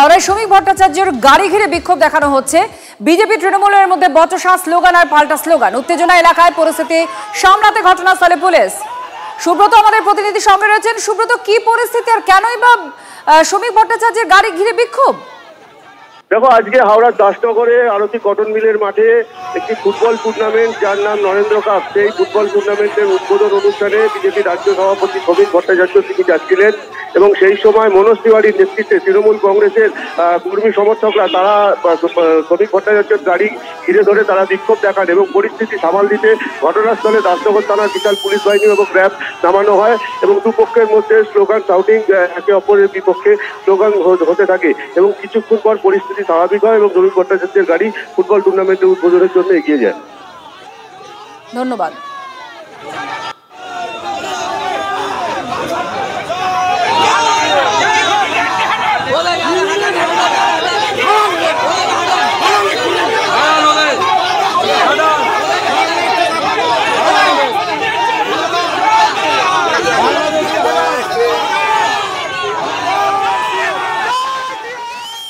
হাওড়ায় শ্রমিক ভট্টাচার্যের গাড়ি ঘিরে বিক্ষোভ দেখানো হচ্ছে। বিজেপি তৃণমূলের মধ্যে বচসা স্লোগান আর পাল্টা স্লোগান। উত্তেজনা এলাকায় পরিস্থিতি সামলাতে ঘটনাস্থলে পুলিশ। সুব্রত আমাদের প্রতিনিধি সঙ্গে রয়েছেন। সুব্রত, কি পরিস্থিতি আর কেনই বা শ্রমিক ভট্টাচার্যের গাড়ি ঘিরে বিক্ষোভ? দেখো, আজকে হাওড়ার দাসনগরে আরতি কটন মিলের মাঠে একটি ফুটবল টুর্নামেন্ট, যার নাম নরেন্দ্র কাপ, সেই ফুটবল টুর্নামেন্টের উদ্বোধন অনুষ্ঠানে বিজেপি রাজ্য সভাপতি শ্রমিক ভট্টাচার্য তিনি যাচ্ছিলেন এবং সেই সময় মনোজ তিওয়ারির নেতৃত্বে তৃণমূল কংগ্রেসের কর্মী সমর্থকরা তারা শ্রমিক ভট্টাচার্যের গাড়ি ঘিরে ধরে তারা বিক্ষোভ দেখান এবং পরিস্থিতি সামাল দিতে ঘটনাস্থলে দাসনগর থানার বিশাল পুলিশ বাহিনী এবং র্যাব নামানো হয় এবং দুপক্ষের মধ্যে স্লোগান শাউটিং, একে অপরের বিপক্ষে স্লোগান হতে থাকে এবং কিছুক্ষণ পর পরিস্থিতি স্বাভাবিক হয় এবং শ্রমিক ভট্টাচার্যের গাড়ি ফুটবল টুর্নামেন্টের উদ্বোধনের জন্য এগিয়ে যায়। ধন্যবাদ।